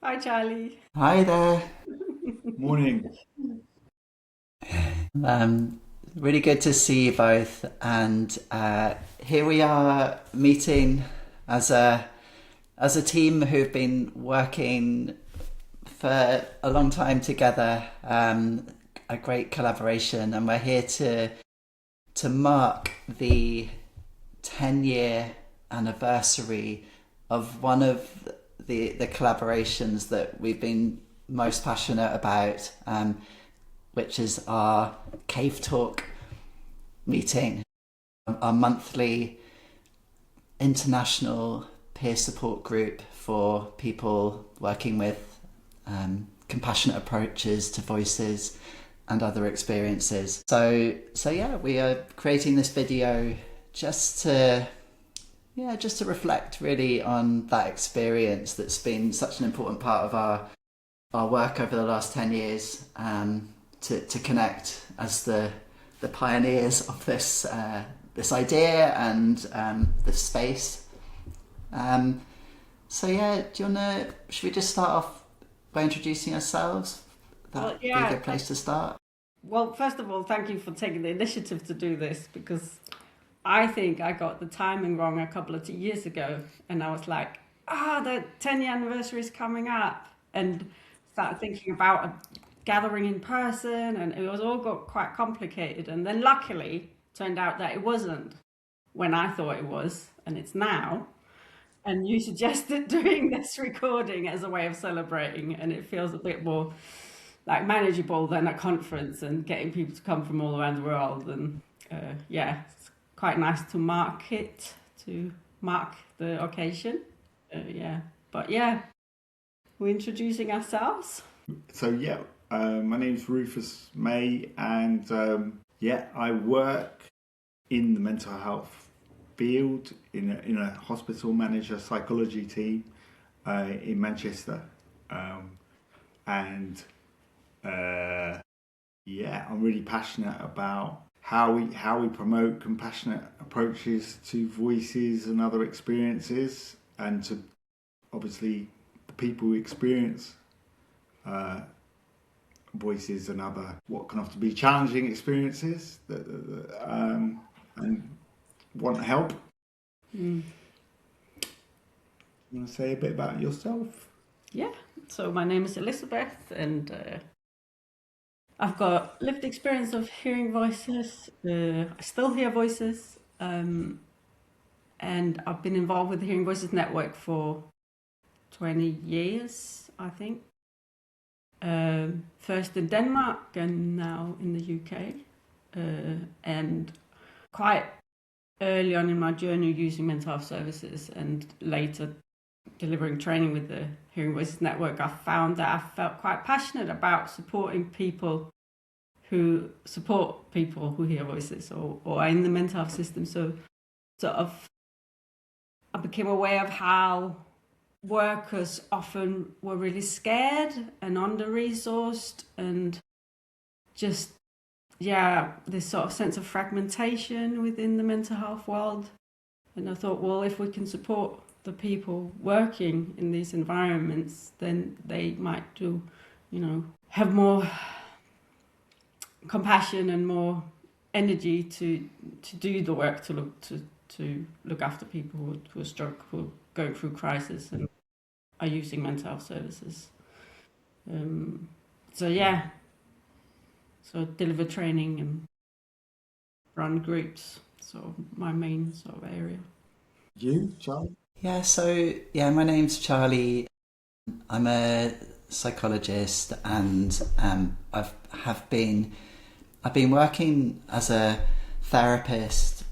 Hi, Charlie. Hi there. Morning. Um, Really good to see you both. And here we are meeting as a team who've been working for a long time together. A great collaboration, and we're here to mark the 10-year anniversary of one of the collaborations that we've been most passionate about, which is our CAVEtalk meeting, our monthly international peer support group for people working with compassionate approaches to voices and other experiences. So yeah, we are creating this video just to reflect really on that experience that's been such an important part of our work over the last 10 years, to connect as the pioneers of this idea and this space. So yeah, should we just start off by introducing ourselves? Well, That'd be a yeah. good place to start. Well, first of all, thank you for taking the initiative to do this because I think I got the timing wrong a couple of years ago, and I was like, the 10-year anniversary is coming up, and started thinking about a gathering in person, and it was all got quite complicated. And then luckily, turned out that it wasn't when I thought it was, and it's now. And you suggested doing this recording as a way of celebrating, and it feels a bit more like manageable than a conference and getting people to come from all around the world. And yeah, it's quite nice to mark the occasion. Yeah, but yeah, we're introducing ourselves. My name's Rufus May, and I work in the mental health field in a hospital manager psychology team in Manchester, and I'm really passionate about how we promote compassionate approaches to voices and other experiences, and to obviously the people who experience voices and other what can often be challenging experiences and want help. Mm. You want to say a bit about yourself? Yeah, so my name is Elisabeth, and I've got lived experience of hearing voices. I still hear voices, and I've been involved with the Hearing Voices Network for 20 years, I think. First in Denmark and now in the UK. And quite early on in my journey using mental health services, and later delivering training with the Hearing Voices Network, I found that I felt quite passionate about supporting people who support people who hear voices or are in the mental health system. So sort of I became aware of how workers often were really scared and under-resourced, and just this sort of sense of fragmentation within the mental health world. And I thought, well, if we can support the people working in these environments, then they might have more compassion and more energy to do the work, to look after people who are going through crisis and are using mental health services. So deliver training and run groups. So my main sort of area. You, Charlie? My name's Charlie. I'm a psychologist, and I've been working as a therapist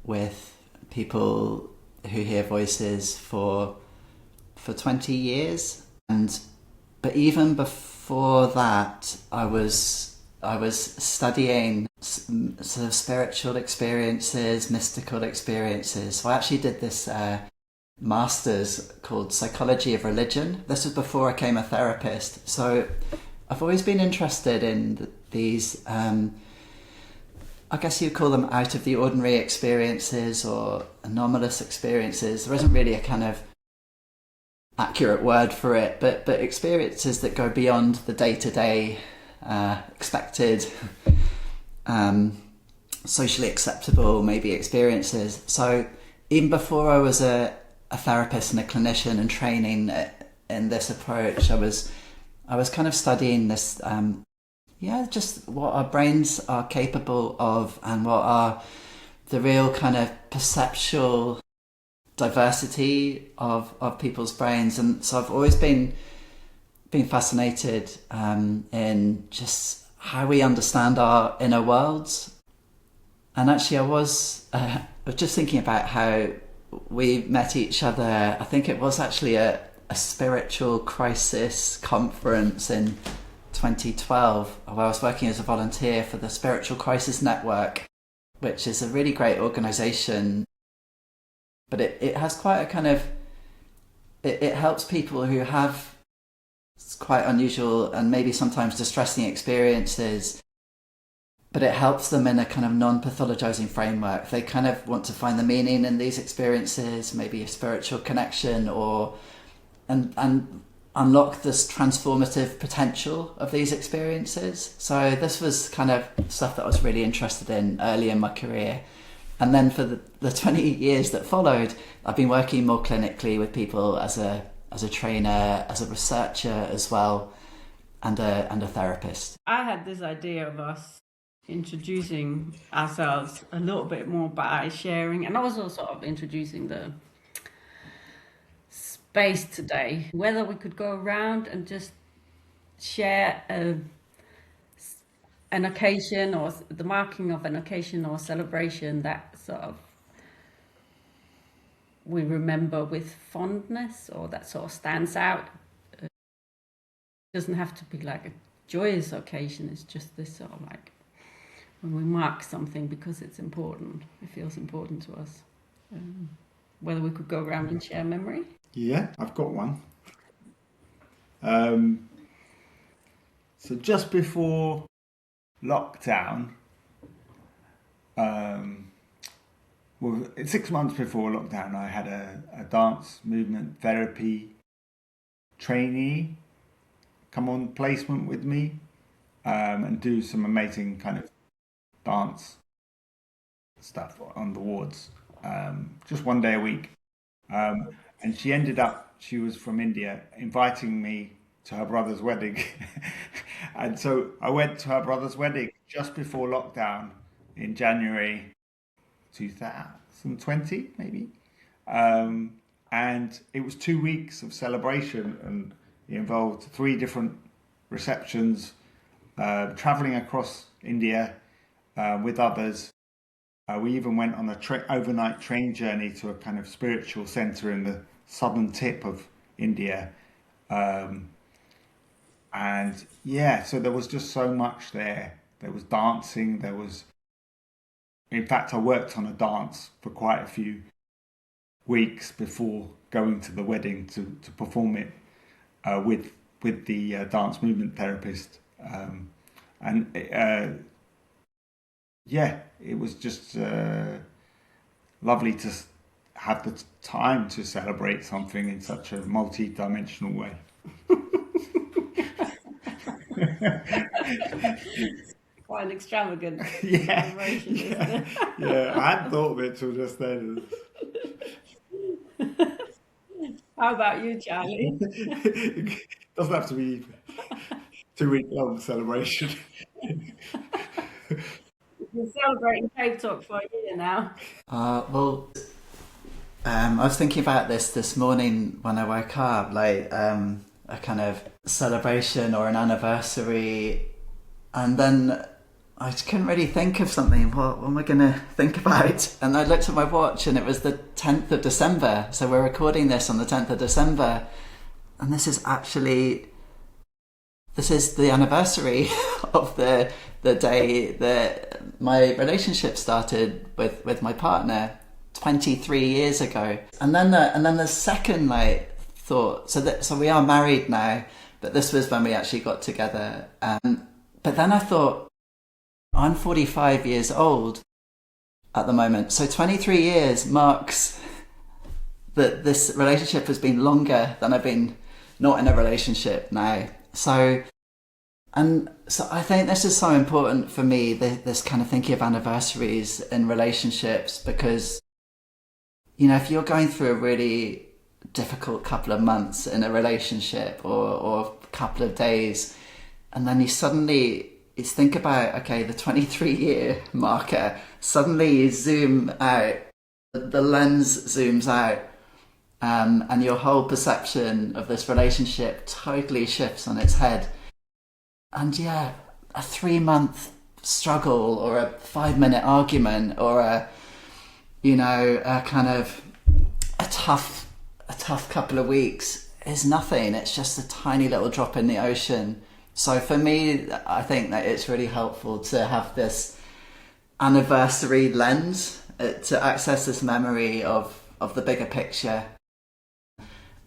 with people who hear voices for 20 years, but even before that, I was studying sort of spiritual experiences, mystical experiences. So I actually did this master's called Psychology of Religion. This was before I became a therapist. So I've always been interested in these, I guess you'd call them out of the ordinary experiences or anomalous experiences. There isn't really a kind of accurate word for it, but experiences that go beyond the day-to-day expected, socially acceptable maybe experiences. So even before I was a therapist and a clinician and training in this approach, I was kind of studying this, just what our brains are capable of and what are the real kind of perceptual diversity of people's brains. And so I've always been fascinated in just how we understand our inner worlds. And actually I was just thinking about how we met each other. I think it was actually a spiritual crisis conference in 2012 where I was working as a volunteer for the Spiritual Crisis Network, which is a really great organisation. But it has quite a kind of... It helps people who have quite unusual and maybe sometimes distressing experiences, but it helps them in a kind of non-pathologizing framework. They kind of want to find the meaning in these experiences, maybe a spiritual connection, and unlock this transformative potential of these experiences. So this was kind of stuff that I was really interested in early in my career. And then for the 20 years that followed, I've been working more clinically with people as a trainer, as a researcher as well, and a therapist. I had this idea of us introducing ourselves a little bit more by sharing, and also sort of introducing the space today, whether we could go around and just share an occasion or the marking of an occasion or celebration that sort of we remember with fondness, or that sort of stands out. It doesn't have to be like a joyous occasion. It's just this sort of like when we mark something because it's important, it feels important to us. Whether we could go around and share memory. Yeah, I've got one. So just before lockdown, well, 6 months before lockdown, I had a dance movement therapy trainee come on placement with me and do some amazing kind of dance stuff on the wards, just one day a week. And she was from India, inviting me to her brother's wedding. And so I went to her brother's wedding just before lockdown in January 2020, maybe. And it was 2 weeks of celebration, and it involved 3 different receptions, traveling across India with others. We even went on a overnight train journey to a kind of spiritual center in the southern tip of India. And yeah, so there was just so much there. There was dancing, in fact, I worked on a dance for quite a few weeks before going to the wedding to perform it with the dance movement therapist. It was just lovely to have the time to celebrate something in such a multi-dimensional way. Quite an extravagant celebration, isn't it? Yeah, I hadn't thought of it till just then. How about you, Charlie? It doesn't have to be 2 week long celebration. We're celebrating CAVEtalk for a year now. I was thinking about this morning when I woke up, like a kind of celebration or an anniversary, and then I just couldn't really think of something. What am I going to think about? And I looked at my watch and it was the 10th of December. So we're recording this on the 10th of December. And this is the anniversary of the day that my relationship started with my partner 23 years ago. And then the second thought, so we are married now, but this was when we actually got together. But then I thought, I'm 45 years old at the moment, so 23 years marks that this relationship has been longer than I've been not in a relationship now. So I think this is so important for me, this kind of thinking of anniversaries in relationships, because, you know, if you're going through a really difficult couple of months in a relationship or a couple of days, and then you think about, okay, the 23-year marker, suddenly you zoom out, the lens zooms out, and your whole perception of this relationship totally shifts on its head. And yeah, a 3-month struggle or a 5-minute argument or a tough couple of weeks is nothing. It's just a tiny little drop in the ocean. So for me, I think that it's really helpful to have this anniversary lens to access this memory of the bigger picture.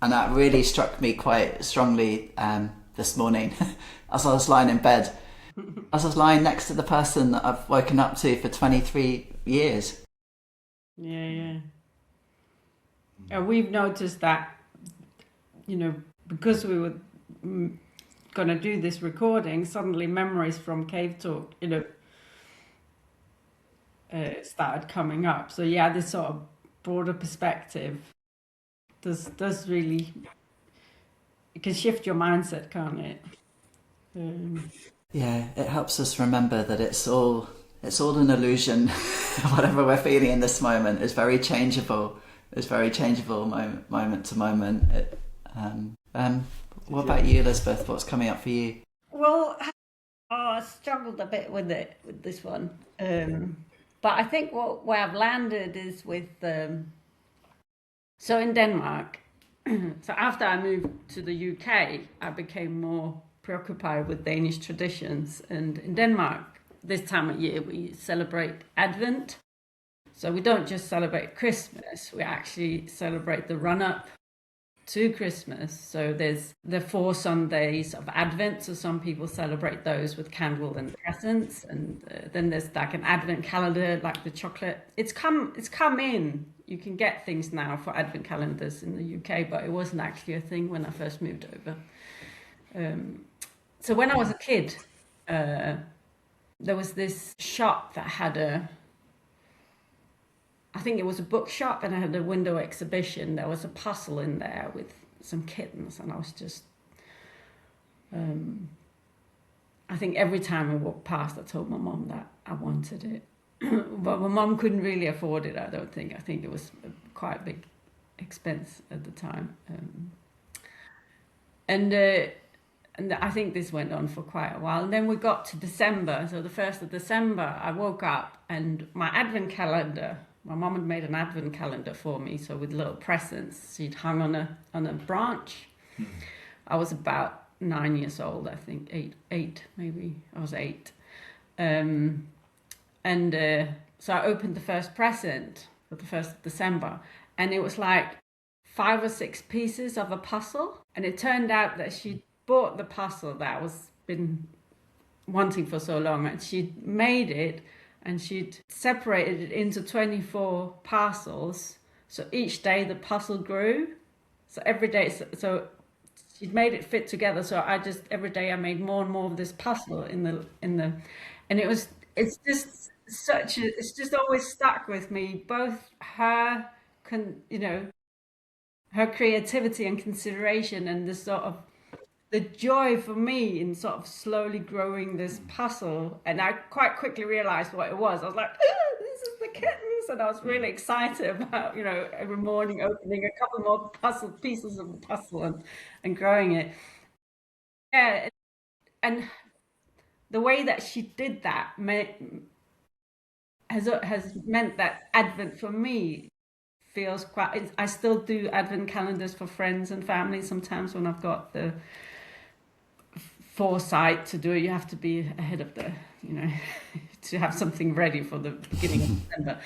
And that really struck me quite strongly this morning as I was lying in bed. As I was lying next to the person that I've woken up to for 23 years. Yeah. We've noticed that, you know, because we were going to do this recording, suddenly memories from CAVEtalk, you know, started coming up. So yeah, this sort of broader perspective does really, it can shift your mindset, can't it? Yeah, it helps us remember that it's all an illusion. Whatever we're feeling in this moment is very changeable. It's very changeable moment to moment. What about you, Elisabeth? What's coming up for you? Well, I struggled a bit with this one. But I think where I've landed is with... So in Denmark, so after I moved to the UK, I became more preoccupied with Danish traditions. And in Denmark, this time of year, we celebrate Advent. So we don't just celebrate Christmas, we actually celebrate the run-up to Christmas. So there's the 4 Sundays of Advent, so some people celebrate those with candle and presents, and then there's like an Advent calendar, like the chocolate. It's come in. You can get things now for Advent calendars in the UK, but it wasn't actually a thing when I first moved over. So when I was a kid, there was this shop that had I think it was a bookshop, and I had a window exhibition. There was a puzzle in there with some kittens, and I was just... I think every time I walked past, I told my mum that I wanted it. But my mum couldn't really afford it, I don't think. I think it was quite a big expense at the time. And I think this went on for quite a while. And then we got to December. So the 1st of December, I woke up and my Advent calendar... My mum had made an Advent calendar for me, so with little presents. She'd hung on a branch. I was about 9 years old, I think, eight maybe. I was 8. So I opened the first present for the 1st of December, and it was like 5 or 6 pieces of a puzzle. And it turned out that she'd bought the puzzle that I was been wanting for so long, and she'd made it. And she'd separated it into 24 parcels. So each day the puzzle grew. So every day, so she'd made it fit together. So every day I made more and more of this puzzle and it's just always stuck with me. Both her, her creativity and consideration, and the sort of the joy for me in sort of slowly growing this puzzle. And I quite quickly realized what it was. I was like, this is the kittens. And I was really excited about, every morning opening a couple more pieces of the puzzle and growing it. Yeah. And the way that she did that has meant that Advent for me feels quite... I still do Advent calendars for friends and family sometimes when I've got the foresight to do it. You have to be ahead of the, to have something ready for the beginning of December.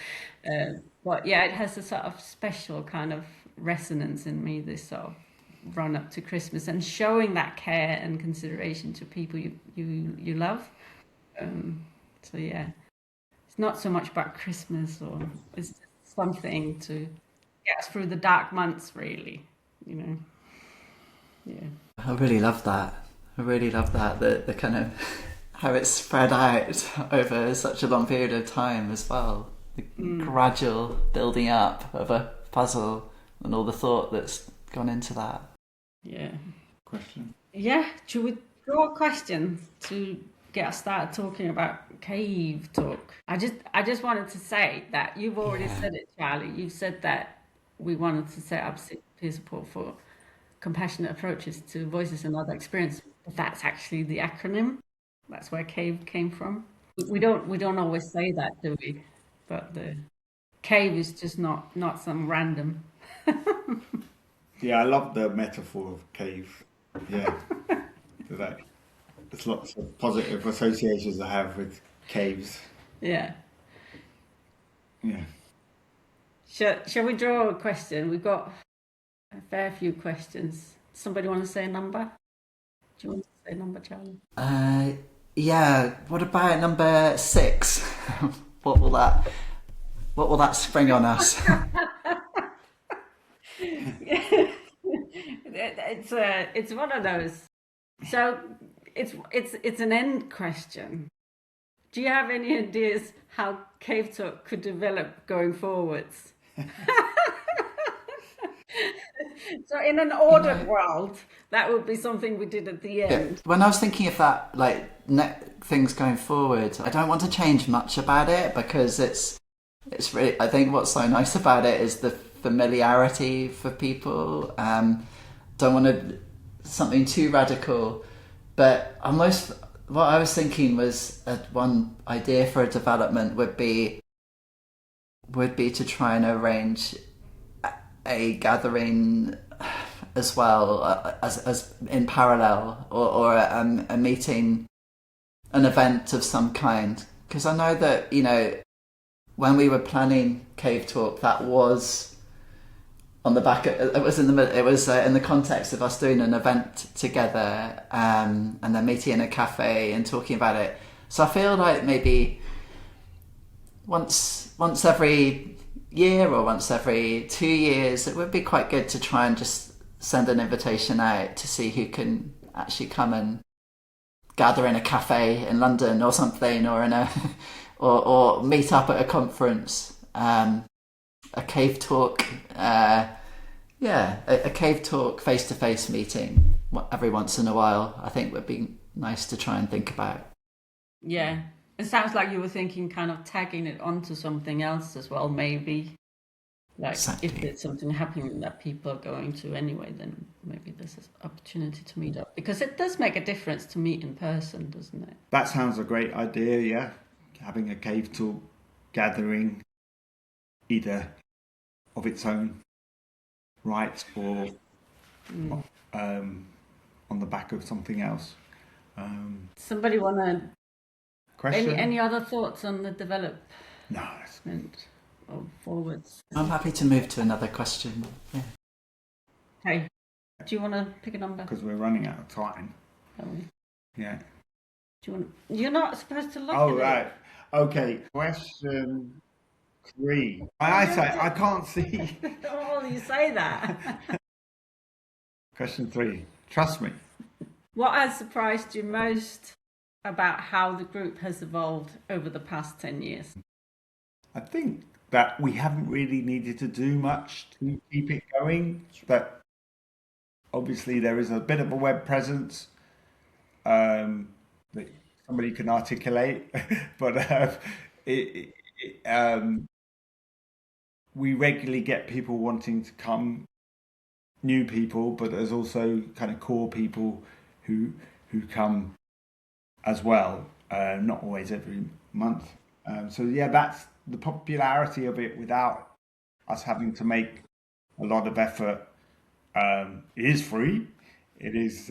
But yeah, it has a sort of special kind of resonance in me, this sort of run up to Christmas, and showing that care and consideration to people you love. So yeah, it's not so much about Christmas, or it's something to get us through the dark months, really. Yeah. I really love that. The kind of how it's spread out over such a long period of time as well. The gradual building up of a puzzle and all the thought that's gone into that. Yeah. Question. Yeah. Should we draw a question to get us started talking about CAVEtalk? I just wanted to say that you've already said it, Charlie. You've said that we wanted to set up peer support for compassionate approaches to voices and other experience. But that's actually the acronym. That's where CAVE came from. We don't always say that, do we? But the CAVE is just not some random. Yeah, I love the metaphor of cave. Yeah. There's lots of positive associations I have with caves. Yeah. Yeah. Shall we draw a question? We've got a fair few questions. Somebody want to say a number? Do you want to say a number, Charlie? Yeah. What about number 6? What will that spring on us? It's one of those. So it's an end question. Do you have any ideas how CAVEtalk could develop going forwards? So in an ordered world, that would be something we did at the end. When I was thinking of that, like things going forward, I don't want to change much about it because it's really. I think what's so nice about it is the familiarity for people. Don't want something too radical, but almost what I was thinking was one idea for a development would be to try and arrange a gathering as well as in parallel or a meeting, an event of some kind, because I know that when we were planning CAVEtalk, that was on the back it was in the context of us doing an event together and then meeting in a cafe and talking about it. So I feel like maybe once every year or once every 2 years, it would be quite good to try and just send an invitation out to see who can actually come and gather in a cafe in London or something, or in a or meet up at a conference, a CAVEtalk, a CAVEtalk face-to-face meeting every once in a while. I think would be nice to try and think about. Yeah. It sounds like you were thinking kind of tagging it onto something else as well, maybe. Like Exactly. if there's something happening that people are going to anyway, then maybe there's an opportunity to meet up. Because it does make a difference to meet in person, doesn't it? That sounds a great idea, yeah. Having a CAVEtalk gathering, either of its own right or on the back of something else. Somebody want to... Question? Any other thoughts on the development No. of forwards? I'm happy to move to another question. Yeah. Okay. Do you want to pick a number? Because we're running out of time. Yeah. Do you want? You're not supposed to look. Oh, at right. Okay. Question 3. My eyesight, I can't see. Oh, you say that. Question 3. Trust me. What has surprised you most about how the group has evolved over the past 10 years? I think that we haven't really needed to do much to keep it going. But obviously there is a bit of a web presence that somebody can articulate. But we regularly get people wanting to come, new people, but there's also kind of core people who come as well, not always every month. So yeah, that's the popularity of it without us having to make a lot of effort. It is free. It is,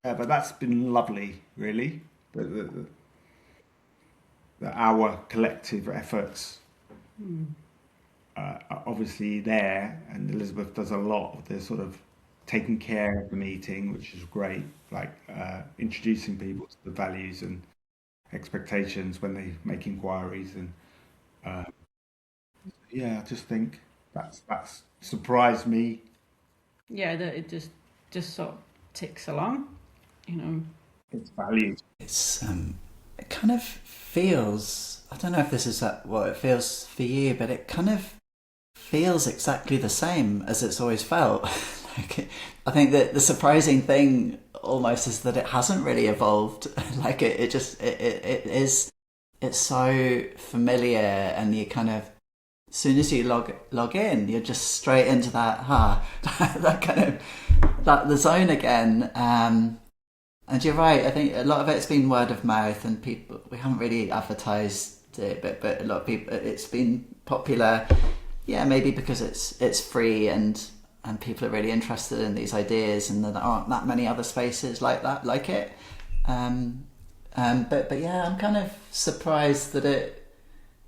but that's been lovely, really. Our collective efforts are obviously there, and Elisabeth does a lot of the sort of taking care of the meeting, which is great, like introducing people to the values and expectations when they make inquiries. And I just think That's surprised me. Yeah, that it just sort of ticks along, you know. It's valued. It's it kind of feels, I don't know if this is what it feels for you, but it kind of feels exactly the same as it's always felt. Like, I think that the surprising thing almost is that it hasn't really evolved. Like it is, it's so familiar, and you kind of, as soon as you log in, you're just straight into that kind of the zone again. And you're right. I think a lot of it's been word of mouth, and people, we haven't really advertised it, but a lot of people, it's been popular. Yeah, maybe because it's free and people are really interested in these ideas, and there aren't that many other spaces like it. But yeah, I'm kind of surprised that it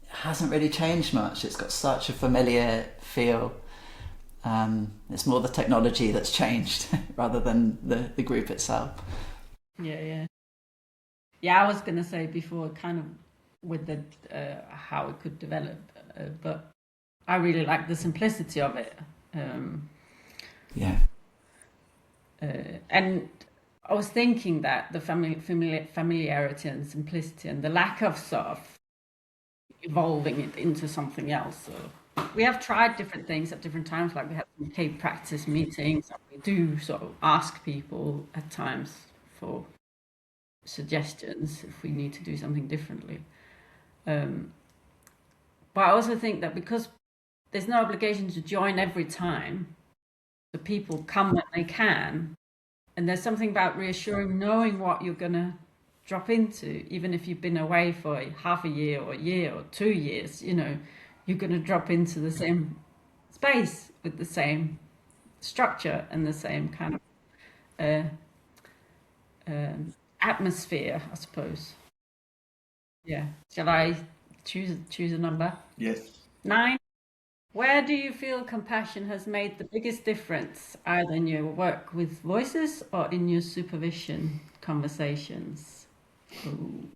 hasn't really changed much. It's got such a familiar feel. It's more the technology that's changed rather than the group itself. Yeah. I was going to say before, kind of with the how it could develop, but I really like the simplicity of it. And I was thinking that the familiarity and simplicity and the lack of sort of evolving it into something else. So we have tried different things at different times, like we have some cave practice meetings. We do sort of ask people at times for suggestions if we need to do something differently. But I also think that because there's no obligation to join every time, the people come when they can, and there's something about reassuring, knowing what you're going to drop into, even if you've been away for half a year or 2 years, you know, you're going to drop into the same space with the same structure and the same kind of atmosphere, I suppose. Yeah. Shall I choose a number? Yes. 9. Where do you feel compassion has made the biggest difference, either in your work with voices or in your supervision conversations?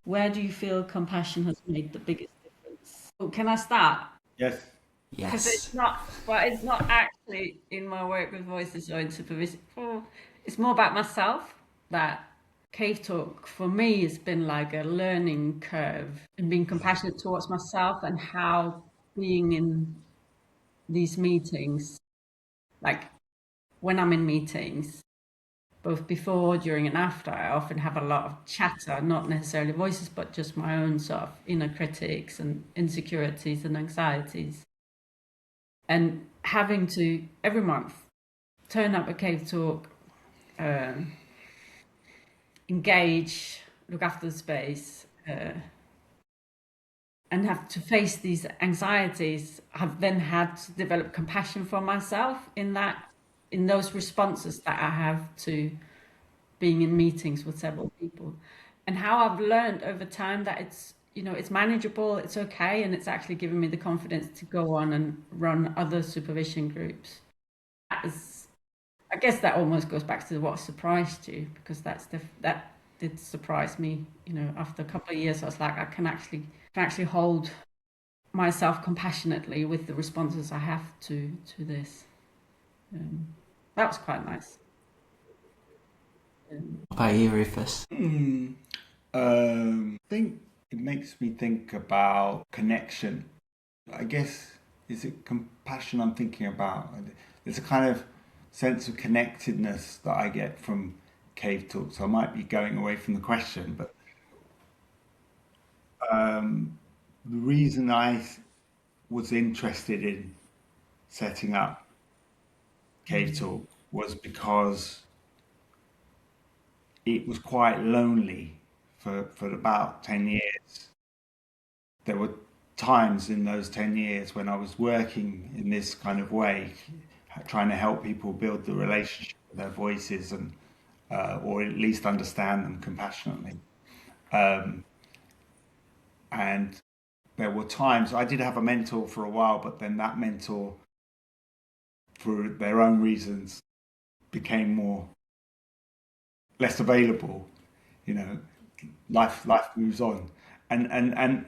Where do you feel compassion has made the biggest difference? Oh, can I start? Yes. Because it's not actually in my work with voices or in supervision. It's more about myself. That CAVEtalk for me has been like a learning curve and being compassionate towards myself, and how being in these meetings, like when I'm in meetings, both before, during and after, I often have a lot of chatter, not necessarily voices, but just my own sort of inner critics and insecurities and anxieties. And having to, every month, turn up at CAVEtalk, engage, look after the space, and have to face these anxieties, I've then had to develop compassion for myself in those responses that I have to being in meetings with several people, and how I've learned over time that it's, you know, it's manageable, it's okay, and it's actually given me the confidence to go on and run other supervision groups. I guess that almost goes back to what surprised you, because that did surprise me. You know, after a couple of years, I was like, I can actually hold myself compassionately with the responses I have to this. That was quite nice. What about you, Rufus? I think it makes me think about connection. I guess, is it compassion I'm thinking about? There's a kind of sense of connectedness that I get from CAVEtalk. So I might be going away from the question, but the reason I was interested in setting up CAVEtalk was because it was quite lonely for about 10 years. There were times in those 10 years when I was working in this kind of way, trying to help people build the relationship with their voices, and or at least understand them compassionately. And there were times I did have a mentor for a while, but then that mentor, for their own reasons, became less available. You know, life moves on, and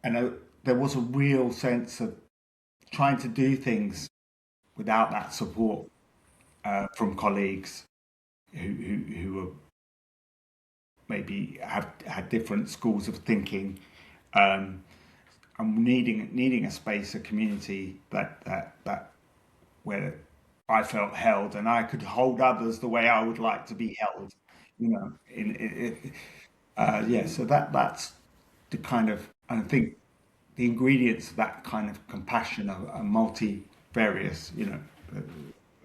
there was a real sense of trying to do things without that support from colleagues who are maybe have had different schools of thinking, and needing a space, a community that where I felt held and I could hold others the way I would like to be held, so that's the kind of, and I think the ingredients of that kind of compassion are multifarious,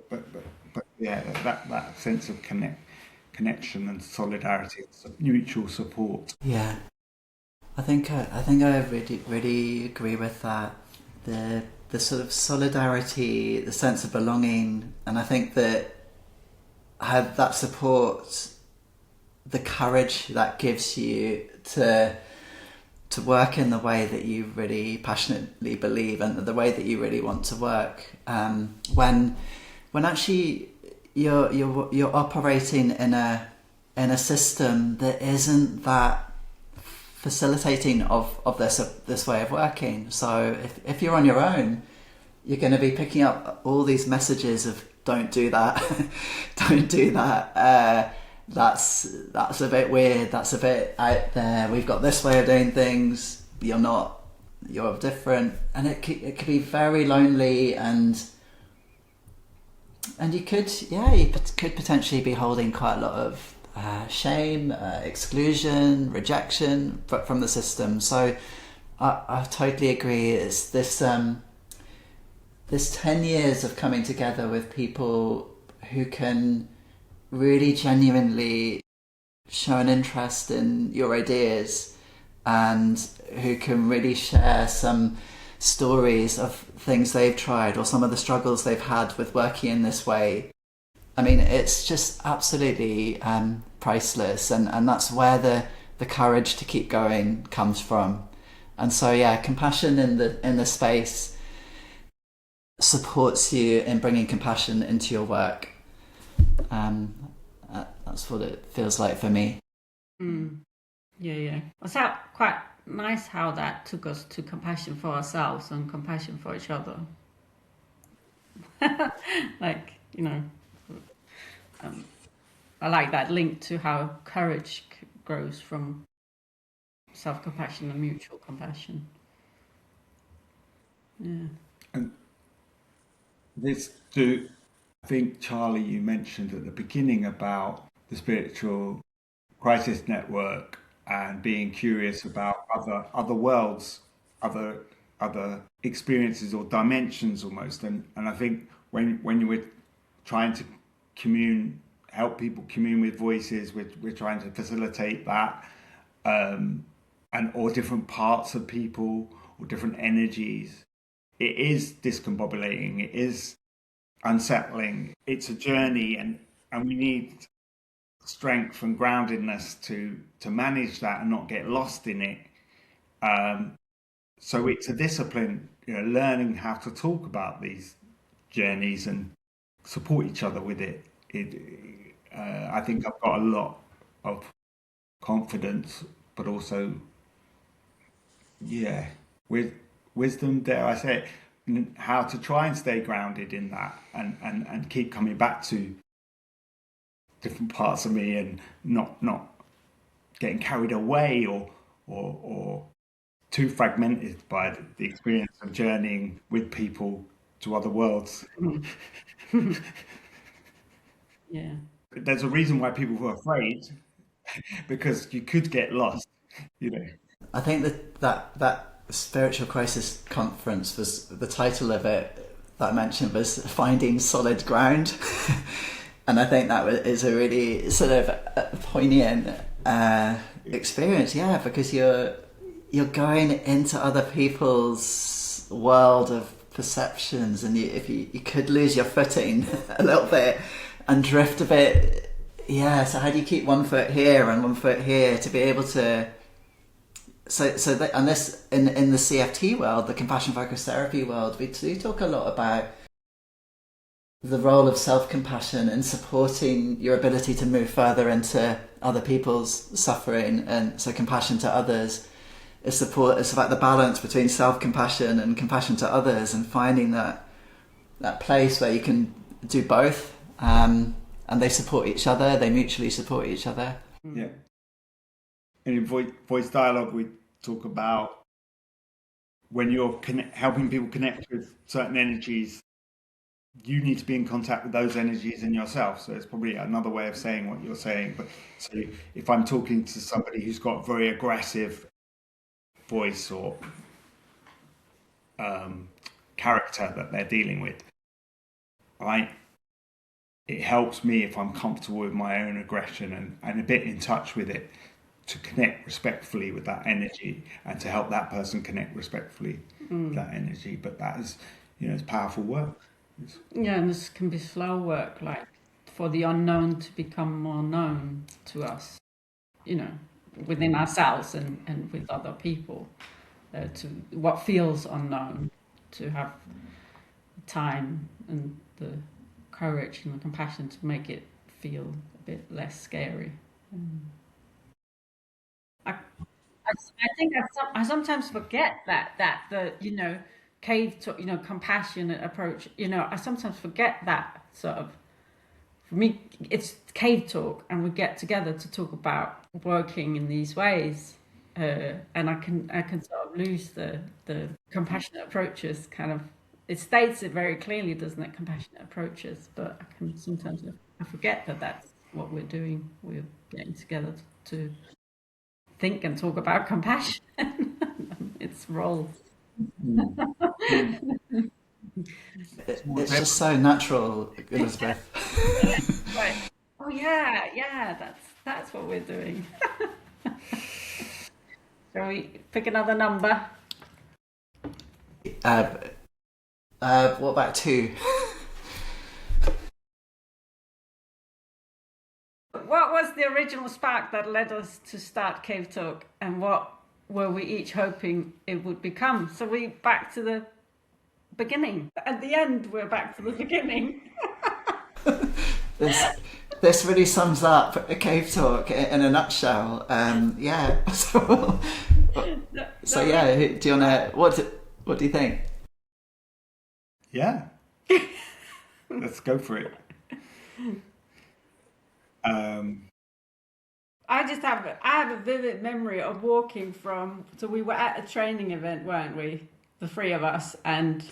but yeah, that sense of connection and solidarity, mutual support. Yeah, I think I really agree with that. The sort of solidarity, the sense of belonging, and I think that have that support, the courage that gives you to work in the way that you really passionately believe and the way that you really want to work. When actually you're operating in a system that isn't that facilitating of this way of working. So if you're on your own, you're going to be picking up all these messages of don't do that, don't do that. That's a bit weird. That's a bit out there. We've got this way of doing things. You're not. You're different, and it could be very lonely, and you could potentially be holding quite a lot of shame, exclusion, rejection from the system. So I totally agree. It's this 10 years of coming together with people who can really genuinely show an interest in your ideas and who can really share some stories of things they've tried or some of the struggles they've had with working in this way. I mean, it's just absolutely priceless, and that's where the courage to keep going comes from. And so, yeah, compassion in the space supports you in bringing compassion into your work. That's what it feels like for me. Yeah. It's quite nice how that took us to compassion for ourselves and compassion for each other. I like that link to how courage grows from self-compassion and mutual compassion. Yeah. And I think, Charlie, you mentioned at the beginning about the spiritual crisis network and being curious about other worlds, other experiences or dimensions almost. And I think when you were trying to help people commune with voices, we're trying to facilitate that, or different parts of people or different energies. It is discombobulating. It is unsettling. It's a journey, and we need strength and groundedness to manage that and not get lost in it. So it's a discipline, learning how to talk about these journeys and support each other with it. I think I've got a lot of confidence, but also, with wisdom, dare I say it, how to try and stay grounded in that and keep coming back to different parts of me and not getting carried away or too fragmented by the experience of journeying with people to other worlds. Yeah. There's a reason why people were afraid, because you could get lost, I think that spiritual crisis conference, was the title of it that I mentioned, was Finding Solid Ground. And I think that is a really sort of poignant experience, because you're going into other people's world of perceptions, and you could lose your footing a little bit and drift a bit. So how do you keep one foot here and one foot here to be able to? And this in the CFT world, the compassion focused therapy world, we do talk a lot about the role of self-compassion in supporting your ability to move further into other people's suffering, and so compassion to others. it's about the balance between self-compassion and compassion to others, and finding that place where you can do both, and they support each other, they mutually support each other. Yeah. And in voice dialogue, we talk about when you're helping people connect with certain energies, you need to be in contact with those energies in yourself. So it's probably another way of saying what you're saying. But so if I'm talking to somebody who's got very aggressive voice or character that they're dealing with, right? It helps me if I'm comfortable with my own aggression and a bit in touch with it, to connect respectfully with that energy and to help that person connect respectfully with that energy. But that is, it's powerful work. Yeah, and this can be slow work, like for the unknown to become more known to us, within ourselves and with other people, to what feels unknown, to have time and the courage and the compassion to make it feel a bit less scary. I think I sometimes forget that the cave talk, compassionate approach. I sometimes forget that sort of. For me, it's cave talk, and we get together to talk about working in these ways, and I can sort of lose the compassionate approaches. Kind of, it states it very clearly, doesn't it? Compassionate approaches, but I can sometimes I forget that that's what we're doing. We're getting together to think and talk about compassion. Its role. It's just so natural, Elisabeth. Right. Oh yeah, that's what we're doing. Shall we pick another number? What about 2? What was the original spark that led us to start Cave Talk, and what were we each hoping it would become? So we back to the beginning. At the end, we're back to the beginning. This really sums up a Cave Talk in a nutshell. Yeah. So yeah, do you wanna? What do you think? Yeah. Let's go for it. I have a vivid memory of walking from. So we were at a training event, weren't we? The three of us and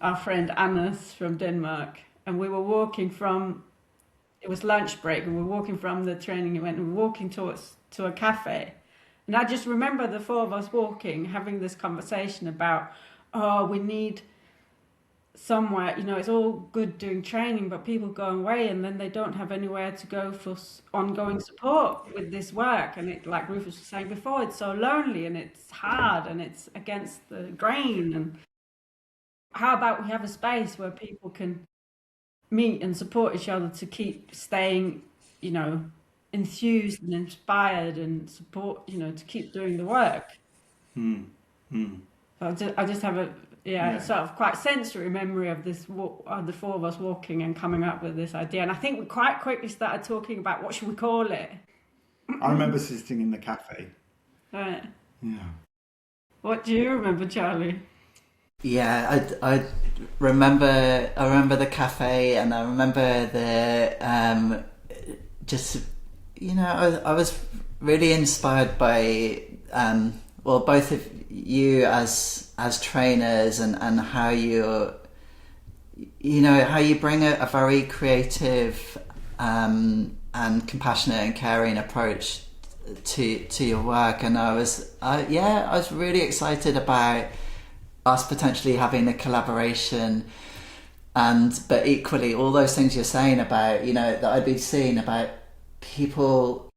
our friend Anders from Denmark, and we were walking from. It was lunch break, and we were walking from the training event, and we were walking to a cafe, and I just remember the four of us walking, having this conversation about, we need somewhere, it's all good doing training, but people go away and then they don't have anywhere to go for ongoing support with this work. And it, like Rufus was saying before, it's so lonely and it's hard and it's against the grain. And how about we have a space where people can meet and support each other to keep staying, enthused and inspired and support, to keep doing the work. So I just have a sort of quite sensory memory of this, the four of us walking and coming up with this idea. And I think we quite quickly started talking about what should we call it. I remember sitting in the cafe. Right. Yeah. What do you remember, Charlie? Yeah, I remember the cafe, and I remember the I was really inspired by both of you as trainers and how how you bring a very creative and compassionate and caring approach to your work. And I was really excited about us potentially having a collaboration, but equally all those things you're saying about that I'd been seeing about people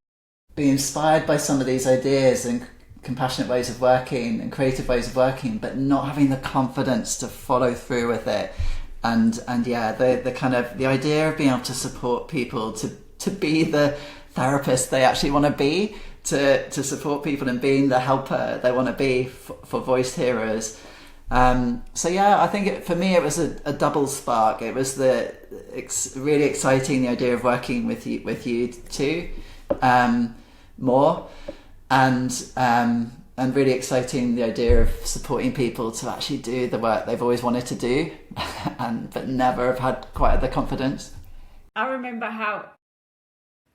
being inspired by some of these ideas and compassionate ways of working and creative ways of working, but not having the confidence to follow through with it. And the kind of the idea of being able to support people to be the therapist they actually want to be, to support people and being the helper they want to be for voice hearers. I think for me it was a double spark. It was really exciting, the idea of working with you two more, and and really exciting, the idea of supporting people to actually do the work they've always wanted to do, but never have had quite the confidence. I remember how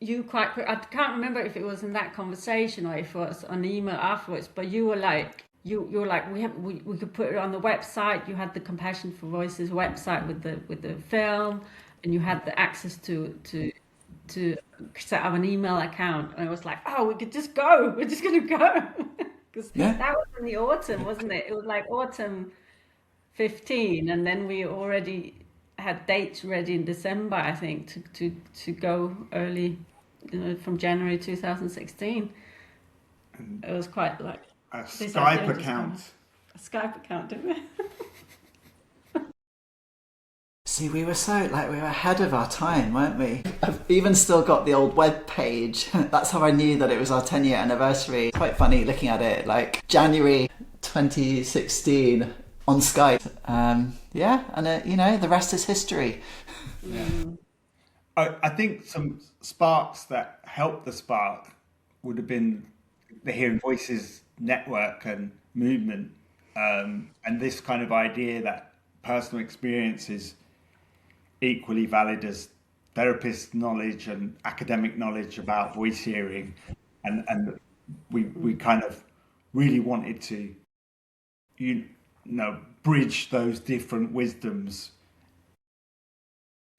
you I can't remember if it was in that conversation or if it was on email afterwards, but you were like, you were like, we could put it on the website. You had the Compassion for Voices website with the film, and you had the access to set up an email account. And it was like, oh, we could just go. We're just going to go. Because that was in the autumn, wasn't it? It was like autumn 15, and then we already had dates ready in December, I think, to go early, from January 2016. It was quite like a Skype account. A Skype account, didn't we? See, we were ahead of our time, weren't we? I've even still got the old web page. That's how I knew that it was our 10-year anniversary. It's quite funny looking at it, like January 2016 on Skype. And the rest is history. Yeah. I think some sparks that helped the spark would have been the Hearing Voices network and movement, and this kind of idea that personal experience is equally valid as therapist knowledge and academic knowledge about voice hearing, and we kind of really wanted to bridge those different wisdoms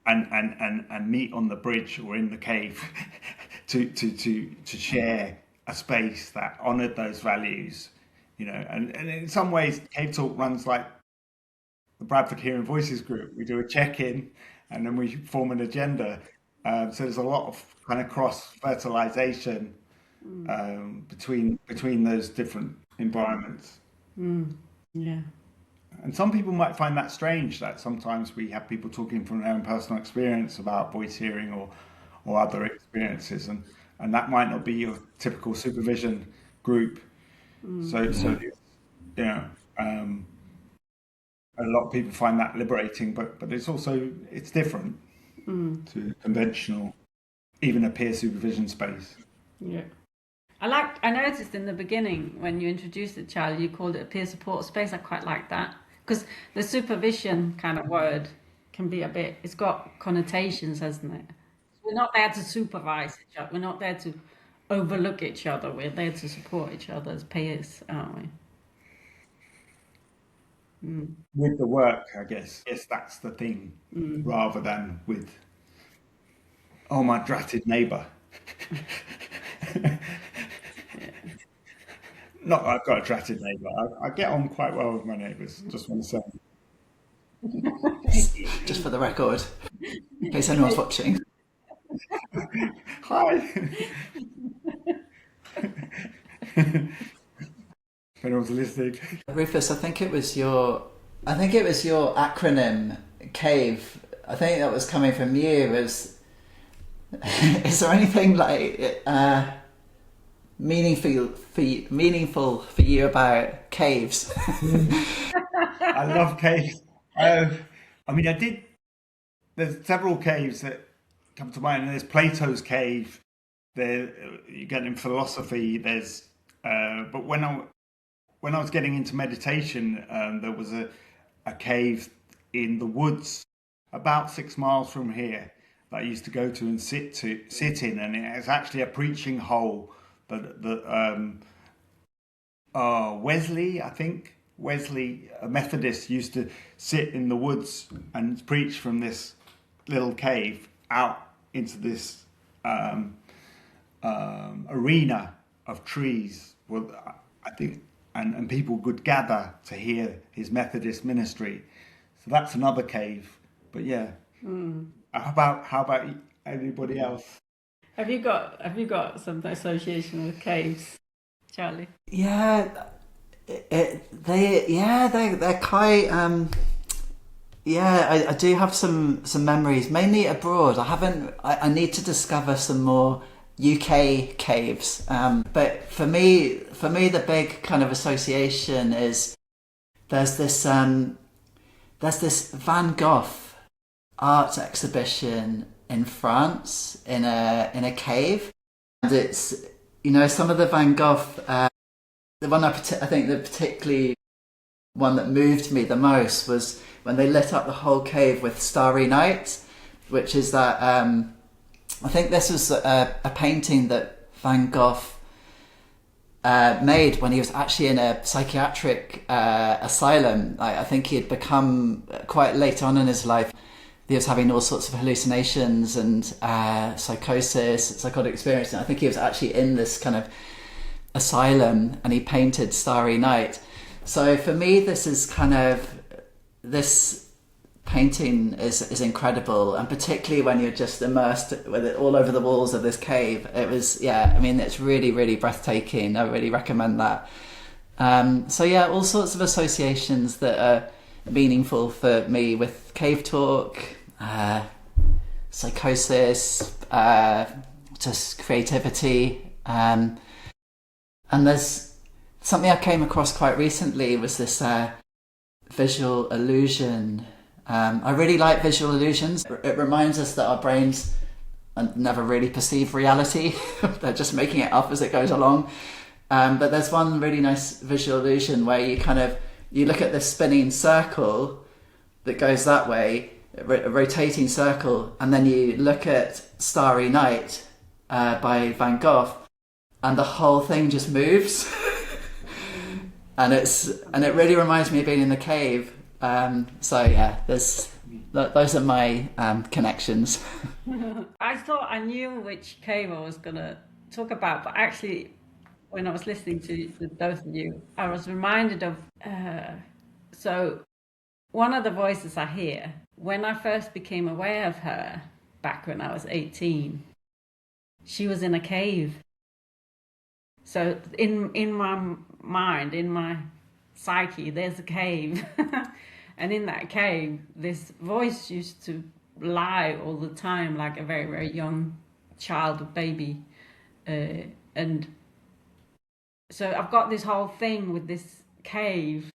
and meet on the bridge or in the cave to share a space that honoured those values, and in some ways CAVEtalk runs like the Bradford Hearing Voices group. We do a check-in and then we form an agenda. So there's a lot of kind of cross-fertilization between those different environments. Yeah. And some people might find that strange, that sometimes we have people talking from their own personal experience about voice hearing or other experiences, and that might not be your typical supervision group. So a lot of people find that liberating, but it's different to conventional, even a peer supervision space. Yeah. I noticed in the beginning when you introduced it, Charlie, you called it a peer support space. I quite like that, because the supervision kind of word can be it's got connotations, hasn't it? We're not there to supervise each other. We're not there to overlook each other. We're there to support each other as peers, aren't we? With the work, I guess. Yes, that's the thing, rather than with, my dratted neighbour. Not that I've got a dratted neighbour. I get on quite well with my neighbours, just want to say. Just for the record, in case anyone's watching. Hi. If anyone's listening. Rufus, I think it was your acronym CAVE. I think that was coming from you. Is there anything like meaningful for you about caves? I love caves. There's several caves that come to mind. There's Plato's cave. There, you get in philosophy. There's, but when I was getting into meditation, there was a cave in the woods about 6 miles from here that I used to go to and sit in, and it's actually a preaching hole that Wesley, a Methodist, used to sit in the woods and preach from this little cave out into this arena of trees. Well, I think, and people could gather to hear his Methodist ministry. So that's another cave. But yeah, how about anybody else? Have you got some association with caves, Charlie? Yeah, they're quite. I do have some memories, mainly abroad. I need to discover some more UK caves. But for me, the big kind of association is there's this Van Gogh art exhibition in France in a cave, and it's some of the Van Gogh the one I think the particularly one that moved me the most was when they lit up the whole cave with Starry Night, which is that I think this was a painting that Van Gogh made when he was actually in a psychiatric asylum. I think he had become, quite late on in his life, he was having all sorts of hallucinations and psychosis, psychotic experience, and I think he was actually in this kind of asylum, and he painted Starry Night. So for me, this painting is incredible, and particularly when you're just immersed with it all over the walls of this cave. It was, it's really, really breathtaking. I really recommend that. All sorts of associations that are meaningful for me with CAVEtalk, psychosis, just creativity. And there's something I came across quite recently was this visual illusion. I really like visual illusions. It reminds us that our brains never really perceive reality. They're just making it up as it goes along. But there's one really nice visual illusion where you look at this spinning circle that goes that way, a rotating circle, and then you look at Starry Night by Van Gogh, and the whole thing just moves. and it really reminds me of being in the cave. Those are my connections. I thought I knew which cave I was going to talk about, but actually, when I was listening to both of you, I was reminded of, so one of the voices I hear, when I first became aware of her, back when I was 18, she was in a cave. So in my mind, in my psyche, there's a cave. And in that cave, this voice used to lie all the time, like a very, very young child or baby. And so I've got this whole thing with this cave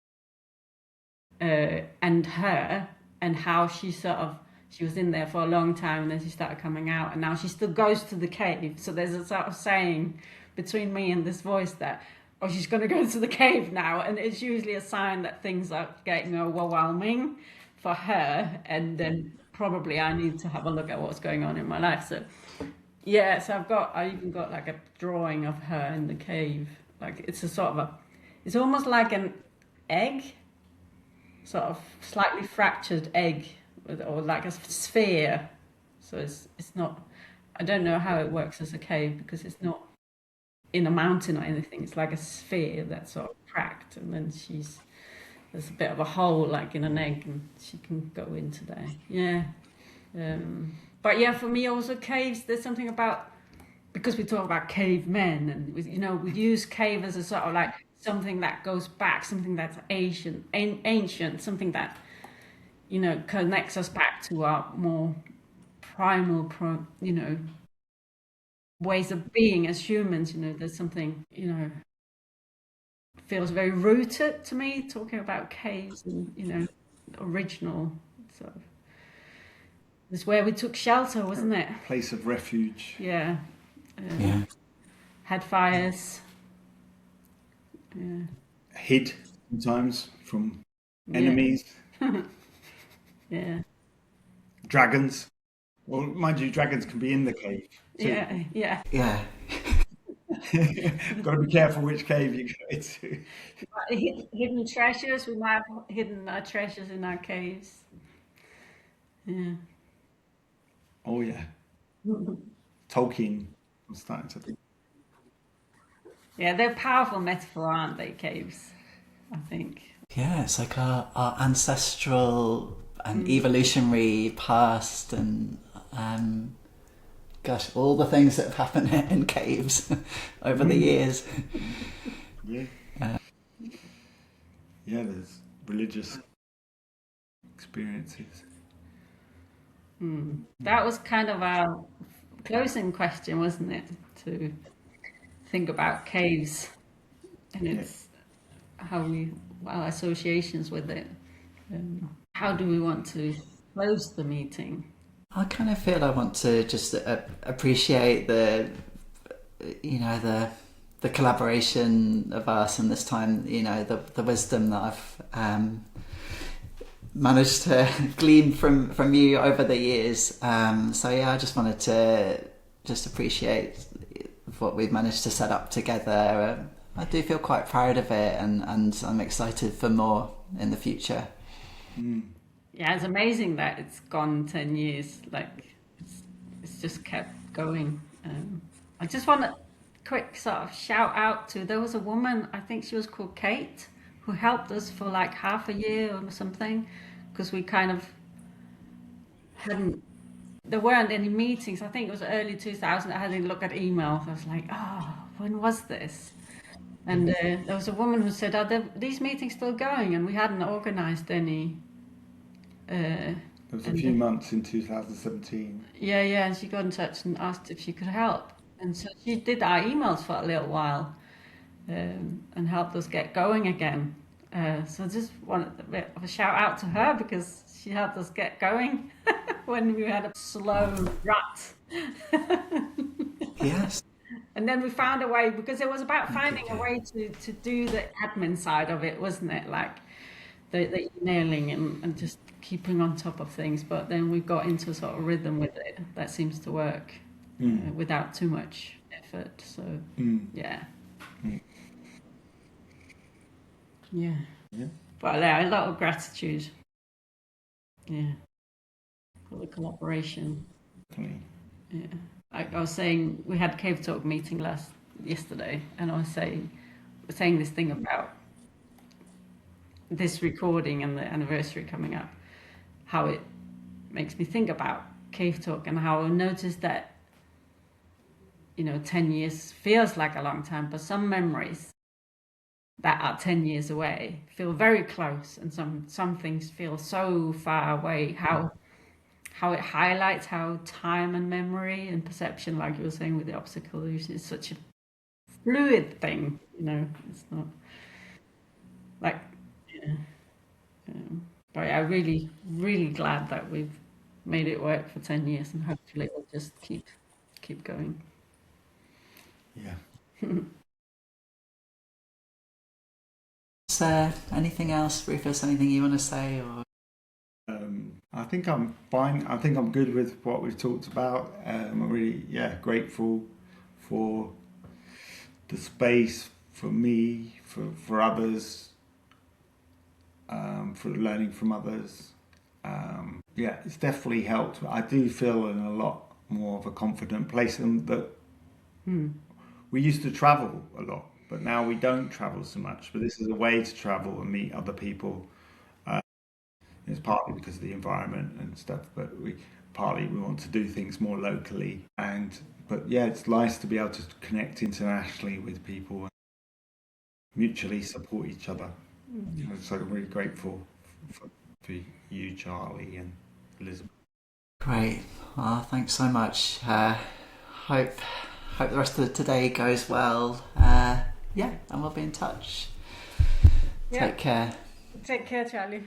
and her, and how she was in there for a long time, and then she started coming out, and now she still goes to the cave. So there's a sort of saying between me and this voice that, oh, she's going to go to the cave now, and it's usually a sign that things are getting overwhelming for her, and then probably I need to have a look at what's going on in my life. So I even got like a drawing of her in the cave. Like it's it's almost like an egg, sort of slightly fractured egg, or like a sphere. So it's not, I don't know how it works as a cave, because it's not in a mountain or anything. It's like a sphere that's sort of cracked, and then there's a bit of a hole like in an egg, and she can go into there. But for me also, caves, there's something about, because we talk about cavemen, and we use cave as a sort of like something that goes back, something that's ancient, something that connects us back to our more primal ways of being as humans. There's something feels very rooted to me, talking about caves, and original sort of, it's where we took shelter, wasn't it? Place of refuge. Yeah. Yeah. Had fires. Yeah. Hid sometimes from enemies. Yeah. Dragons. Well, mind you, dragons can be in the cave too. Yeah. Got to be careful which cave you go into. Hidden treasures. We might have hidden our treasures in our caves. Yeah. Oh yeah. Tolkien. I'm starting to think. Yeah, they're powerful metaphor, aren't they, caves? I think. Yeah, it's like our ancestral and evolutionary past, and all the things that have happened in caves over the years. Yeah. There's religious experiences. That was kind of our closing question, wasn't it? To think about caves, and it's how our associations with it. How do we want to close the meeting? I kind of feel I want to just appreciate the the collaboration of us, and this time, you know, the wisdom that I've managed to glean from you over the years. So yeah, I just wanted to just appreciate what we've managed to set up together. I do feel quite proud of it, and I'm excited for more in the future. Yeah, it's amazing that it's gone 10 years. Like, it's just kept going. I just want to quick sort of shout out to, there was a woman, I think she was called Kate, who helped us for like half a year or something, because we kind of there weren't any meetings. I think it was early 2000. I had to look at emails. I was like, oh, when was this? And there was a woman who said, are these meetings still going? And we hadn't organized any. There was a few months in 2017. Yeah, and she got in touch and asked if she could help. And so she did our emails for a little while, and helped us get going again. So I just wanted a bit of a shout out to her, because she helped us get going when we had a slow rut. Yes. And then we found a way, because it was about finding a way to do the admin side of it, wasn't it? Like the emailing and just keeping on top of things. But then we got into a sort of rhythm with it that seems to work without too much effort. So yeah. But yeah, a lot of gratitude. Yeah, for the collaboration. Definitely. Yeah, I was saying, we had CAVEtalk meeting yesterday, and I was saying this thing about this recording and the anniversary coming up, how it makes me think about CAVEtalk, and how I noticed that, you know, 10 years feels like a long time, but some memories that are 10 years away feel very close, and some things feel so far away. How it highlights how time and memory and perception, like you were saying with the obstacle illusion, is such a fluid thing. You know, it's not like. Yeah. But I'm really, really glad that we've made it work for 10 years, and hopefully it'll just keep going. Yeah. Is there anything else, Rufus? Anything you want to say? Or I think I'm fine. I think I'm good with what we've talked about. I'm really, grateful for the space, for me, for others, for learning from others. It's definitely helped. I do feel in a lot more of a confident place than that. We used to travel a lot, but now we don't travel so much. But this is a way to travel and meet other people. It's partly because of the environment and stuff, but partly we want to do things more locally. But it's nice to be able to connect internationally with people and mutually support each other. So I'm really grateful for you, Charlie, and Elisabeth. great. Well, thanks so much. Hope the rest of today goes well. And we'll be in touch. Yeah. Take care. Take care, Charlie.